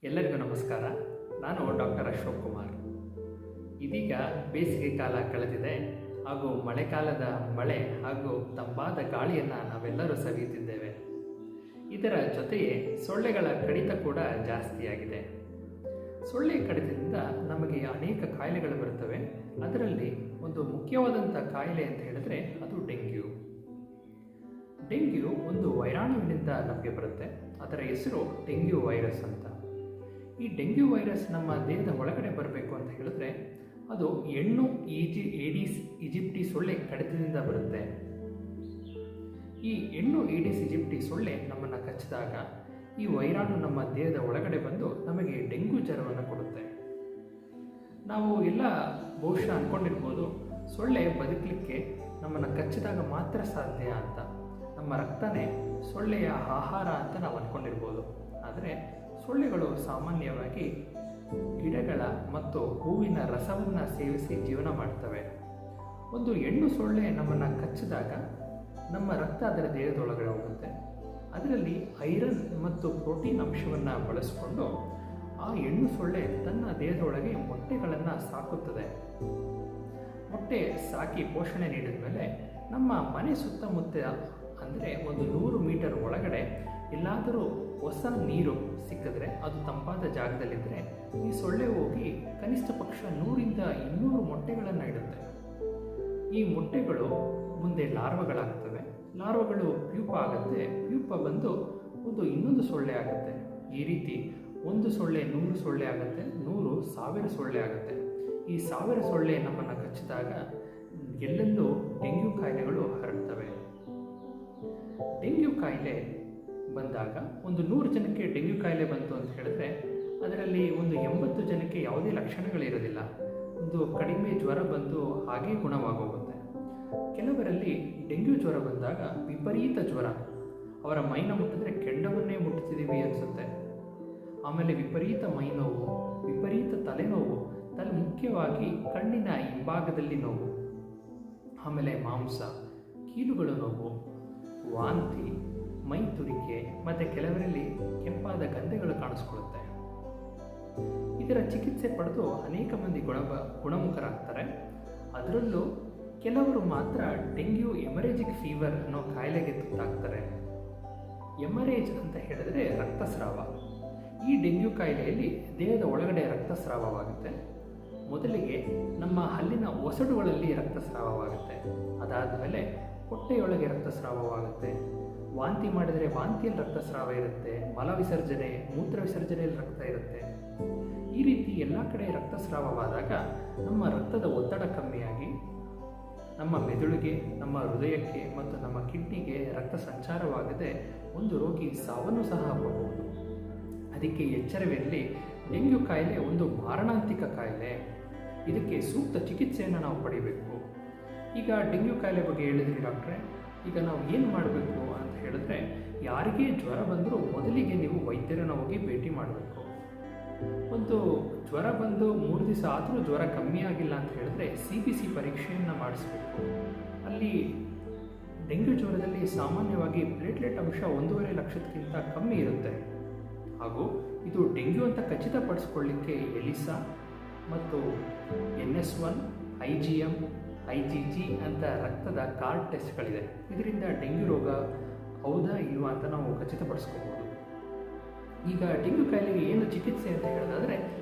ಎಲ್ಲರಿಗೂ ನಮಸ್ಕಾರ. ನಾನು ಡಾಕ್ಟರ್ ಅಶೋಕ್ ಕುಮಾರ್. ಇದೀಗ ಬೇಸಿಗೆ ಕಾಲ ಕಳೆದಿದೆ ಹಾಗೂ ಮಳೆಗಾಲದ ಮಳೆ ಹಾಗೂ ತಂಪಾದ ಗಾಳಿಯನ್ನು ನಾವೆಲ್ಲರೂ ಸವಿಯುತ್ತಿದ್ದೇವೆ. ಇದರ ಜೊತೆಯೇ ಸೊಳ್ಳೆಗಳ ಕಡಿತ ಕೂಡ ಜಾಸ್ತಿಯಾಗಿದೆ. ಸೊಳ್ಳೆ ಕಡಿತದಿಂದ ನಮಗೆ ಅನೇಕ ಕಾಯಿಲೆಗಳು ಬರುತ್ತವೆ. ಅದರಲ್ಲಿ ಒಂದು ಮುಖ್ಯವಾದಂಥ ಕಾಯಿಲೆ ಅಂತ ಹೇಳಿದ್ರೆ ಅದು ಡೆಂಗ್ಯೂ. ಡೆಂಗ್ಯೂ ಒಂದು ವೈರಾಣುವಿನಿಂದ ನಮಗೆ ಬರುತ್ತೆ. ಅದರ ಹೆಸರು ಡೆಂಗ್ಯೂ ವೈರಸ್ ಅಂತ. ಈ ಡೆಂಗ್ಯೂ ವೈರಸ್ ನಮ್ಮ ದೇಹದ ಒಳಗಡೆ ಬರಬೇಕು ಅಂತ ಹೇಳಿದ್ರೆ ಅದು ಹೆಣ್ಣು ಏಡಿಸ್ ಈಜಿಪ್ಟಿ ಸೊಳ್ಳೆ ಕಡಿತದಿಂದ ಬರುತ್ತೆ. ಈ ಹೆಣ್ಣು ಏಡಿಸ್ ಈಜಿಪ್ಟಿ ಸೊಳ್ಳೆ ನಮ್ಮನ್ನು ಕಚ್ಚಿದಾಗ ಈ ವೈರಾಣು ನಮ್ಮ ದೇಹದ ಒಳಗಡೆ ಬಂದು ನಮಗೆ ಡೆಂಗ್ಯೂ ಜ್ವರವನ್ನು ಕೊಡುತ್ತೆ. ನಾವು ಎಲ್ಲ ಬಹುಶಃ ಅಂದ್ಕೊಂಡಿರ್ಬೋದು, ಸೊಳ್ಳೆ ಬದುಕಲಿಕ್ಕೆ ನಮ್ಮನ್ನು ಕಚ್ಚಿದಾಗ ಮಾತ್ರ ಸಾಧ್ಯ ಅಂತ. ನಮ್ಮ ರಕ್ತನೇ ಸೊಳ್ಳೆಯ ಆಹಾರ ಅಂತ ನಾವು ಅಂದ್ಕೊಂಡಿರ್ಬೋದು. ಆದರೆ ಸೊಳ್ಳೆಗಳು ಸಾಮಾನ್ಯವಾಗಿ ಗಿಡಗಳ ಮತ್ತು ಹೂವಿನ ರಸವನ್ನು ಸೇವಿಸಿ ಜೀವನ ಮಾಡ್ತವೆ. ಒಂದು ಹೆಣ್ಣು ಸೊಳ್ಳೆ ನಮ್ಮನ್ನು ಕಚ್ಚಿದಾಗ ನಮ್ಮ ರಕ್ತ ಅದರ ದೇಹದೊಳಗಡೆ ಹೋಗುತ್ತೆ. ಅದರಲ್ಲಿ ಐರನ್ ಮತ್ತು ಪ್ರೋಟೀನ್ ಅಂಶವನ್ನು ಬಳಸಿಕೊಂಡು ಆ ಹೆಣ್ಣು ಸೊಳ್ಳೆ ತನ್ನ ದೇಹದೊಳಗೆ ಮೊಟ್ಟೆಗಳನ್ನು ಸಾಕುತ್ತದೆ. ಮೊಟ್ಟೆ ಸಾಕಿ ಪೋಷಣೆ ನೀಡಿದ ಮೇಲೆ ನಮ್ಮ ಮನೆ ಸುತ್ತಮುತ್ತ ಅಂದರೆ ಒಂದು 100 ಮೀಟರ್ ಒಳಗಡೆ ಎಲ್ಲಾದರೂ ಹೊಸ ನೀರು ಸಿಕ್ಕಿದ್ರೆ, ಅದು ತಂಪಾದ ಜಾಗದಲ್ಲಿದ್ದರೆ ಈ ಸೊಳ್ಳೆ ಹೋಗಿ ಕನಿಷ್ಠ ಪಕ್ಷ 100-200 ಮೊಟ್ಟೆಗಳನ್ನು ಇಡುತ್ತೆ. ಈ ಮೊಟ್ಟೆಗಳು ಮುಂದೆ ಲಾರ್ವಗಳಾಗ್ತವೆ. ಲಾರ್ವಗಳು ಪ್ಯೂಪ ಆಗುತ್ತೆ. ಪ್ಯೂಪ ಬಂದು ಇನ್ನೊಂದು ಸೊಳ್ಳೆ ಆಗುತ್ತೆ. ಈ ರೀತಿ ಒಂದು ಸೊಳ್ಳೆ 100 ಸೊಳ್ಳೆ ಆಗುತ್ತೆ, 100 1000 ಸೊಳ್ಳೆ ಆಗುತ್ತೆ. ಈ 1000 ಸೊಳ್ಳೆ ನಮ್ಮನ್ನು ಕಚ್ಚಿದಾಗ ಎಲ್ಲೆಲ್ಲೂ ಡೆಂಗ್ಯೂ ಕಾಯಿಲೆಗಳು ಹರಡ್ತವೆ. ಡೆಂಗ್ಯೂ ಕಾಯಿಲೆ ಬಂದಾಗ ಒಂದು 100 ಜನಕ್ಕೆ ಡೆಂಗ್ಯೂ ಕಾಯಿಲೆ ಬಂತು ಅಂತ ಹೇಳಿದ್ರೆ ಅದರಲ್ಲಿ ಒಂದು 80 ಜನಕ್ಕೆ ಯಾವುದೇ ಲಕ್ಷಣಗಳಿರೋದಿಲ್ಲ. ಒಂದು ಕಡಿಮೆ ಜ್ವರ ಬಂದು ಹಾಗೇ ಗುಣವಾಗೋಗುತ್ತೆ. ಕೆಲವರಲ್ಲಿ ಡೆಂಗ್ಯೂ ಜ್ವರ ಬಂದಾಗ ವಿಪರೀತ ಜ್ವರ, ಅವರ ಮೈನ ಮುಟ್ಟಿದ್ರೆ ಕೆಂಡವನ್ನೇ ಮುಟ್ಟುತ್ತಿದ್ದೀವಿ ಅನಿಸುತ್ತೆ. ಆಮೇಲೆ ವಿಪರೀತ ಮೈನೋವು, ವಿಪರೀತ ತಲೆನೋವು, ಮುಖ್ಯವಾಗಿ ಕಣ್ಣಿನ ಹಿಂಭಾಗದಲ್ಲಿ ನೋವು, ಆಮೇಲೆ ಮಾಂಸ, ಕೀಲುಗಳು ನೋವು, ವಾಂತಿ, ಮೈ ತುರಿಕೆ ಮತ್ತು ಕೆಲವರಲ್ಲಿ ಕೆಂಪಾದ ಗಂಧೆಗಳು ಕಾಣಿಸ್ಕೊಳ್ಳುತ್ತೆ. ಇದರ ಚಿಕಿತ್ಸೆ ಪಡೆದು ಅನೇಕ ಮಂದಿ ಗುಣಮುಖರಾಗ್ತಾರೆ. ಅದರಲ್ಲೂ ಕೆಲವರು ಮಾತ್ರ ಡೆಂಗ್ಯೂ ಎಮರೇಜಿಕ್ ಫೀವರ್ ಅನ್ನೋ ಕಾಯಿಲೆಗೆ ತುತ್ತಾಗ್ತಾರೆ. ಎಮರೇಜ್ ಅಂತ ಹೇಳಿದ್ರೆ ರಕ್ತಸ್ರಾವ. ಈ ಡೆಂಗ್ಯೂ ಕಾಯಿಲೆಯಲ್ಲಿ ದೇಹದ ಒಳಗಡೆ ರಕ್ತಸ್ರಾವವಾಗುತ್ತೆ. ಮೊದಲಿಗೆ ನಮ್ಮ ಹಲ್ಲಿನ ಒಸಡುಗಳಲ್ಲಿ ರಕ್ತಸ್ರಾವವಾಗುತ್ತೆ. ಅದಾದ ಮೇಲೆ ಹೊಟ್ಟೆಯೊಳಗೆ ರಕ್ತಸ್ರಾವವಾಗುತ್ತೆ. ವಾಂತಿ ಮಾಡಿದರೆ ವಾಂತಿಯಲ್ಲಿ ರಕ್ತಸ್ರಾವ ಇರುತ್ತೆ. ಮಲ ವಿಸರ್ಜನೆ, ಮೂತ್ರ ವಿಸರ್ಜನೆಯಲ್ಲಿ ರಕ್ತ ಇರುತ್ತೆ. ಈ ರೀತಿ ಎಲ್ಲ ಕಡೆ ರಕ್ತಸ್ರಾವವಾದಾಗ ನಮ್ಮ ರಕ್ತದ ಒತ್ತಡ ಕಮ್ಮಿಯಾಗಿ ನಮ್ಮ ಮೆದುಳಿಗೆ, ನಮ್ಮ ಹೃದಯಕ್ಕೆ ಮತ್ತು ನಮ್ಮ ಕಿಡ್ನಿಗೆ ರಕ್ತ ಸಂಚಾರವಾಗದೆ ಒಂದು ರೋಗಿ ಸಾವನ್ನು ಸಹ ಅಪ್ಪಬಹುದು. ಅದಕ್ಕೆ ಎಚ್ಚರವಿರಲಿ, ಡೆಂಗ್ಯೂ ಕಾಯಿಲೆ ಒಂದು ಮಾರಣಾಂತಿಕ ಕಾಯಿಲೆ. ಇದಕ್ಕೆ ಸೂಕ್ತ ಚಿಕಿತ್ಸೆಯನ್ನು ನಾವು ಪಡಿಬೇಕು. ಈಗ ಡೆಂಗ್ಯೂ ಕಾಯಿಲೆ ಬಗ್ಗೆ ಹೇಳಿದ್ರಿ ಡಾಕ್ಟ್ರೆ, ಈಗ ನಾವು ಏನು ಮಾಡಬೇಕು ಅಂತ ಹೇಳಿದ್ರೆ, ಯಾರಿಗೇ ಜ್ವರ ಬಂದರೂ ಮೊದಲಿಗೆ ನೀವು ವೈದ್ಯರನ್ನು ಹೋಗಿ ಭೇಟಿ ಮಾಡಬೇಕು. ಒಂದು ಜ್ವರ ಬಂದು 3 ದಿವಸ ಆದರೂ ಜ್ವರ ಕಮ್ಮಿ ಆಗಿಲ್ಲ ಅಂತ ಹೇಳಿದ್ರೆ CBC ಪರೀಕ್ಷೆಯನ್ನು ಮಾಡಿಸ್ಬೇಕು. ಅಲ್ಲಿ ಡೆಂಗ್ಯೂ ಜ್ವರದಲ್ಲಿ ಸಾಮಾನ್ಯವಾಗಿ ಪ್ಲೇಟ್ಲೆಟ್ ಅಂಶ 1.5 ಲಕ್ಷಕ್ಕಿಂತ ಕಮ್ಮಿ ಇರುತ್ತೆ. ಹಾಗೂ ಇದು ಡೆಂಗ್ಯೂ ಅಂತ ಖಚಿತಪಡಿಸ್ಕೊಳ್ಳಿಕ್ಕೆ ಎಲಿಸಾ ಮತ್ತು NS1, IgM, IgG ಅಂತ ರಕ್ತದ ಕಾರ್ಡ್ ಟೆಸ್ಟ್ಗಳಿದೆ. ಇದರಿಂದ ಡೆಂಗ್ಯೂ ರೋಗ ಹೌದಾ ಇಲ್ವಾ ಅಂತ ನಾವು ಖಚಿತಪಡಿಸ್ಕೋಬೋದು. ಈಗ ಡೆಂಗ್ಯೂ ಕಾಯಿಲೆಗೆ ಏನು ಚಿಕಿತ್ಸೆ ಅಂತ ಹೇಳೋದಾದರೆ,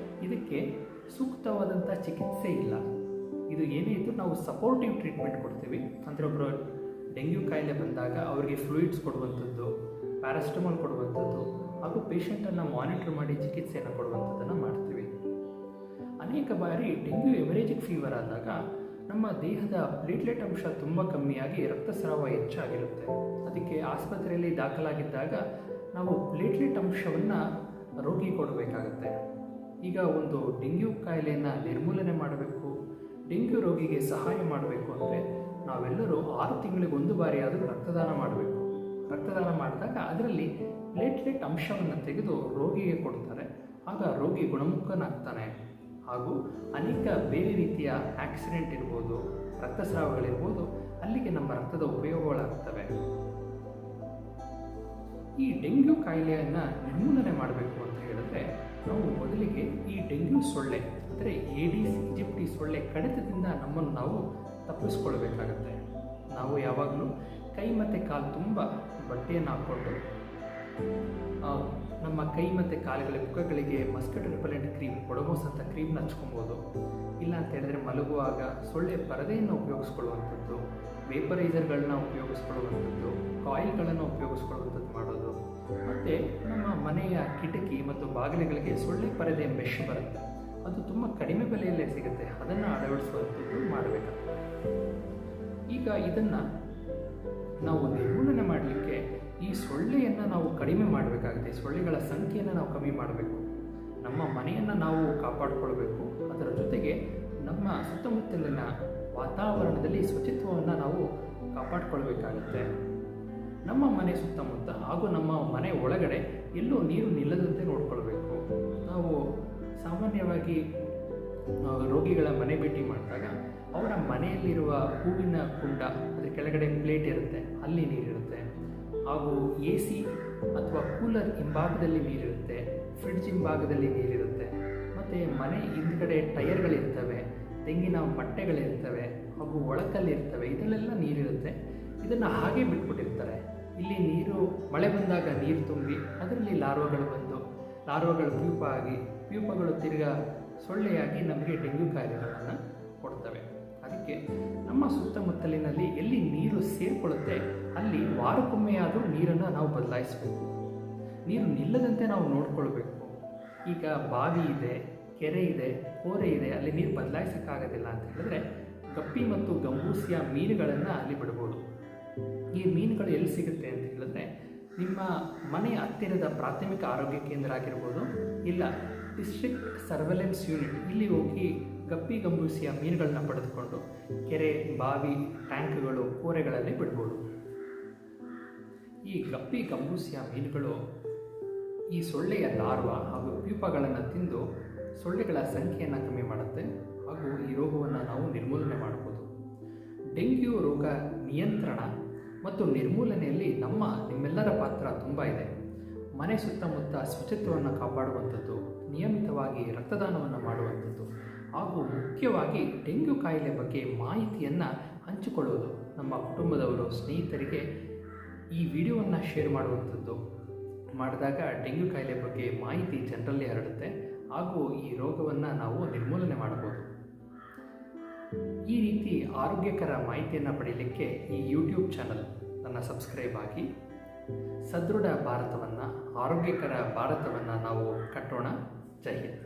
ಇದಕ್ಕೆ ಸೂಕ್ತವಾದಂಥ ಚಿಕಿತ್ಸೆ ಇಲ್ಲ. ಇದು ಏನೇ ಇದ್ದರೂ ನಾವು ಸಪೋರ್ಟಿವ್ ಟ್ರೀಟ್ಮೆಂಟ್ ಕೊಡ್ತೀವಿ. ಅಂದರೆ ಒಬ್ಬರು ಡೆಂಗ್ಯೂ ಕಾಯಿಲೆ ಬಂದಾಗ ಅವರಿಗೆ ಫ್ಲೂಯಿಡ್ಸ್ ಕೊಡುವಂಥದ್ದು, ಪ್ಯಾರಾಸಿಟಮಾಲ್ ಕೊಡುವಂಥದ್ದು ಹಾಗೂ ಪೇಷಂಟನ್ನು ಮಾನಿಟರ್ ಮಾಡಿ ಚಿಕಿತ್ಸೆಯನ್ನು ಕೊಡುವಂಥದ್ದನ್ನು ಮಾಡ್ತೀವಿ. ಅನೇಕ ಬಾರಿ ಡೆಂಗ್ಯೂ ಎಮರೇಜಿಕ್ ಫೀವರ್ ಆದಾಗ ನಮ್ಮ ದೇಹದ ಪ್ಲೇಟ್ಲೆಟ್ ಅಂಶ ತುಂಬ ಕಮ್ಮಿಯಾಗಿ ರಕ್ತಸ್ರಾವ ಹೆಚ್ಚಾಗಿರುತ್ತೆ. ಅದಕ್ಕೆ ಆಸ್ಪತ್ರೆಯಲ್ಲಿ ದಾಖಲಾಗಿದ್ದಾಗ ನಾವು ಪ್ಲೇಟ್ಲೆಟ್ ಅಂಶವನ್ನು ರೋಗಿ ಕೊಡಬೇಕಾಗತ್ತೆ. ಈಗ ಒಂದು ಡೆಂಗ್ಯೂ ಕಾಯಿಲೆಯನ್ನು ನಿರ್ಮೂಲನೆ ಮಾಡಬೇಕು, ಡೆಂಗ್ಯೂ ರೋಗಿಗೆ ಸಹಾಯ ಮಾಡಬೇಕು ಅಂದರೆ ನಾವೆಲ್ಲರೂ 6 ತಿಂಗಳಿಗೆ 1 ಬಾರಿ ಆದರೂ ರಕ್ತದಾನ ಮಾಡಬೇಕು. ರಕ್ತದಾನ ಮಾಡಿದಾಗ ಅದರಲ್ಲಿ ಪ್ಲೇಟ್ಲೆಟ್ ಅಂಶವನ್ನು ತೆಗೆದು ರೋಗಿಗೆ ಕೊಡ್ತಾರೆ. ಆಗ ರೋಗಿ ಗುಣಮುಖನಾಗ್ತಾನೆ. ಹಾಗೂ ಅನೇಕ ಬೇರೆ ರೀತಿಯ ಆಕ್ಸಿಡೆಂಟ್ ಇರ್ಬೋದು, ರಕ್ತಸ್ರಾವಗಳಿರ್ಬೋದು, ಅಲ್ಲಿಗೆ ನಮ್ಮ ರಕ್ತದ ಉಪಯೋಗಗಳಾಗ್ತವೆ. ಈ ಡೆಂಗ್ಯೂ ಕಾಯಿಲೆಯನ್ನು ನಿರ್ಮೂಲನೆ ಮಾಡಬೇಕು ಅಂತ ಹೇಳಿದ್ರೆ ನಾವು ಮೊದಲಿಗೆ ಈ ಡೆಂಗ್ಯೂ ಸೊಳ್ಳೆ ಅಂದರೆ ಏಡಿಸ್ ಈಜಿಪ್ಟಿ ಸೊಳ್ಳೆ ಕಡಿತದಿಂದ ನಮ್ಮನ್ನು ನಾವು ತಪ್ಪಿಸ್ಕೊಳ್ಬೇಕಾಗತ್ತೆ. ನಾವು ಯಾವಾಗಲೂ ಕೈ ಮತ್ತು ಕಾಲು ತುಂಬ ಬಟ್ಟೆಯನ್ನು ಹಾಕ್ಕೊಂಡು ನಮ್ಮ ಕೈ ಮತ್ತು ಕಾಲುಗಳ ಮುಖಗಳಿಗೆ ಮಸ್ಕಿಟೋ ರಿಪೆಲೆಂಟ್ ಕ್ರೀಮ್, ಒಡಮೋಸ್ ಅಂತ ಕ್ರೀಮ್ನ ಹಚ್ಕೊಬೋದು. ಇಲ್ಲ ಅಂತ ಹೇಳಿದ್ರೆ ಮಲಗುವಾಗ ಸೊಳ್ಳೆ ಪರದೆಯನ್ನು ಉಪಯೋಗಿಸ್ಕೊಳ್ಳುವಂಥದ್ದು, ವೇಪರೈಸರ್ಗಳನ್ನ ಉಪಯೋಗಿಸ್ಕೊಳ್ಳುವಂಥದ್ದು, ಕಾಯಿಲ್ಗಳನ್ನು ಉಪಯೋಗಿಸ್ಕೊಳ್ಳುವಂಥದ್ದು ಮಾಡೋದು. ಮತ್ತು ನಮ್ಮ ಮನೆಯ ಕಿಟಕಿ ಮತ್ತು ಬಾಗಿಲುಗಳಿಗೆ ಸೊಳ್ಳೆ ಪರದೆ ಮೆಶ್ ಬರುತ್ತೆ, ಅದು ತುಂಬ ಕಡಿಮೆ ಬೆಲೆಯಲ್ಲೇ ಸಿಗುತ್ತೆ, ಅದನ್ನು ಅಳವಡಿಸುವಂಥದ್ದು ಮಾಡಬೇಕಾಗುತ್ತೆ. ಈಗ ಇದನ್ನು ನಾವು ನಿರ್ಮೂಲನೆ ಮಾಡಲಿಕ್ಕೆ ಈ ಸೊಳ್ಳೆಯನ್ನು ನಾವು ಕಡಿಮೆ ಮಾಡಬೇಕಾಗುತ್ತೆ. ಸೊಳ್ಳೆಗಳ ಸಂಖ್ಯೆಯನ್ನು ನಾವು ಕಮ್ಮಿ ಮಾಡಬೇಕು. ನಮ್ಮ ಮನೆಯನ್ನು ನಾವು ಕಾಪಾಡಿಕೊಳ್ಬೇಕು. ಅದರ ಜೊತೆಗೆ ನಮ್ಮ ಸುತ್ತಮುತ್ತಲಿನ ವಾತಾವರಣದಲ್ಲಿ ಶುಚಿತ್ವವನ್ನು ನಾವು ಕಾಪಾಡಿಕೊಳ್ಬೇಕಾಗುತ್ತೆ. ನಮ್ಮ ಮನೆ ಸುತ್ತಮುತ್ತ ಹಾಗೂ ನಮ್ಮ ಮನೆ ಒಳಗಡೆ ಎಲ್ಲೂ ನೀರು ನಿಲ್ಲದಂತೆ ನೋಡ್ಕೊಳ್ಬೇಕು. ನಾವು ಸಾಮಾನ್ಯವಾಗಿ ರೋಗಿಗಳ ಮನೆ ಭೇಟಿ ಮಾಡಿದಾಗ ಅವರ ಮನೆಯಲ್ಲಿರುವ ಹೂವಿನ ಕುಂಡ, ಅದರ ಕೆಳಗಡೆ ಪ್ಲೇಟ್ ಇರುತ್ತೆ, ಅಲ್ಲಿ ನೀರಿರುತ್ತೆ. ಹಾಗೂ AC ಅಥವಾ ಕೂಲರ್ ಹಿಂಭಾಗದಲ್ಲಿ ನೀರಿರುತ್ತೆ, ಫ್ರಿಡ್ಜ್ ಹಿಂಭಾಗದಲ್ಲಿ ನೀರಿರುತ್ತೆ. ಮತ್ತು ಮನೆ ಹಿಂದ್ಗಡೆ ಟೈರ್ಗಳಿರ್ತವೆ, ತೆಂಗಿನ ಮಟ್ಟೆಗಳಿರ್ತವೆ, ಹಾಗೂ ಒಳಕಲ್ಲಿರ್ತವೆ, ಇದರಲ್ಲೆಲ್ಲ ನೀರಿರುತ್ತೆ. ಇದನ್ನು ಹಾಗೆ ಬಿಟ್ಬಿಟ್ಟಿರ್ತಾರೆ. ಇಲ್ಲಿ ನೀರು ಮಳೆ ಬಂದಾಗ ನೀರು ತುಂಬಿ ಅದರಲ್ಲಿ ಲಾರ್ವಗಳು ಬಂದು ಲಾರ್ವಗಳು ಪ್ಯೂಪಗಳು ತಿರ್ಗಾ ಸೊಳ್ಳೆಯಾಗಿ ನಮಗೆ ಡೆಂಗ್ಯೂ ಕಾಯಿಲೆಗಳನ್ನು ಕೊಡ್ತವೆ. ಅದಕ್ಕೆ ನಮ್ಮ ಸುತ್ತಮುತ್ತಲಿನಲ್ಲಿ ಎಲ್ಲಿ ನೀರು ಸೇರಿಕೊಳ್ಳುತ್ತೆ ಅಲ್ಲಿ ವಾರಕ್ಕೊಮ್ಮೆಯಾದರೂ ನೀರನ್ನು ನಾವು ಬದಲಾಯಿಸಬೇಕು. ನೀರು ನಿಲ್ಲದಂತೆ ನಾವು ನೋಡ್ಕೊಳ್ಬೇಕು. ಈಗ ಬಾವಿ ಇದೆ, ಕೆರೆ ಇದೆ, ಕೋರೆ ಇದೆ, ಅಲ್ಲಿ ನೀರು ಬದಲಾಯಿಸೋಕ್ಕಾಗೋದಿಲ್ಲ ಅಂತ ಹೇಳಿದ್ರೆ ಗಪ್ಪಿ ಮತ್ತು ಗಂಬೂಸಿಯ ಮೀನುಗಳನ್ನು ಅಲ್ಲಿ ಬಿಡ್ಬೋದು. ಈ ಮೀನುಗಳು ಎಲ್ಲಿ ಸಿಗುತ್ತೆ ಅಂತ ಹೇಳಿದ್ರೆ ನಿಮ್ಮ ಮನೆಯ ಹತ್ತಿರದ ಪ್ರಾಥಮಿಕ ಆರೋಗ್ಯ ಕೇಂದ್ರ ಆಗಿರ್ಬೋದು, ಇಲ್ಲ ಡಿಸ್ಟ್ರಿಕ್ಟ್ ಸರ್ವೆಲೆನ್ಸ್ ಯೂನಿಟ್, ಇಲ್ಲಿ ಹೋಗಿ ಗಪ್ಪಿ ಗಂಬೂಸಿಯ ಮೀನುಗಳನ್ನ ಪಡೆದುಕೊಂಡು ಕೆರೆ, ಬಾವಿ, ಟ್ಯಾಂಕ್ಗಳು, ಕೋರೆಗಳಲ್ಲಿ ಬಿಡ್ಬೋದು. ಈ ಗಪ್ಪಿ ಗಂಬೂಸಿಯ ಮೀನುಗಳು ಈ ಸೊಳ್ಳೆಯ ಲಾರ್ವಾ ಹಾಗೂ ಪ್ಯೂಪಗಳನ್ನು ತಿಂದು ಸೊಳ್ಳೆಗಳ ಸಂಖ್ಯೆಯನ್ನು ಕಮ್ಮಿ ಮಾಡುತ್ತೆ ಹಾಗೂ ಈ ರೋಗವನ್ನು ನಾವು ನಿರ್ಮೂಲನೆ ಮಾಡ್ಬೋದು. ಡೆಂಗ್ಯೂ ರೋಗ ನಿಯಂತ್ರಣ ಮತ್ತು ನಿರ್ಮೂಲನೆಯಲ್ಲಿ ನಿಮ್ಮೆಲ್ಲರ ಪಾತ್ರ ತುಂಬ ಇದೆ. ಮನೆ ಸುತ್ತಮುತ್ತ ಶುಚಿತ್ವವನ್ನು ಕಾಪಾಡುವಂಥದ್ದು, ನಿಯಮಿತವಾಗಿ ರಕ್ತದಾನವನ್ನು ಮಾಡುವಂಥದ್ದು ಹಾಗೂ ಮುಖ್ಯವಾಗಿ ಡೆಂಗ್ಯೂ ಕಾಯಿಲೆ ಬಗ್ಗೆ ಮಾಹಿತಿಯನ್ನು ಹಂಚಿಕೊಳ್ಳುವುದು. ನಮ್ಮ ಕುಟುಂಬದವರು, ಸ್ನೇಹಿತರಿಗೆ ಈ ವಿಡಿಯೋವನ್ನು ಶೇರ್ ಮಾಡುವಂಥದ್ದು ಮಾಡಿದಾಗ ಡೆಂಗ್ಯೂ ಕಾಯಿಲೆ ಬಗ್ಗೆ ಮಾಹಿತಿ ಜನರಲ್ಲಿ ಹರಡುತ್ತೆ ಹಾಗೂ ಈ ರೋಗವನ್ನು ನಾವು ನಿರ್ಮೂಲನೆ ಮಾಡಬಹುದು. ಈ ರೀತಿ ಆರೋಗ್ಯಕರ ಮಾಹಿತಿಯನ್ನು ಪಡೆಯಲಿಕ್ಕೆ ಈ ಯೂಟ್ಯೂಬ್ ಚಾನಲ್ ಸಬ್ಸ್ಕ್ರೈಬ್ ಆಗಿ ಸದೃಢ ಭಾರತವನ್ನು, ಆರೋಗ್ಯಕರ ಭಾರತವನ್ನು ನಾವು ಕಟ್ಟೋಣ. ಜೈ ಹಿಂದ್.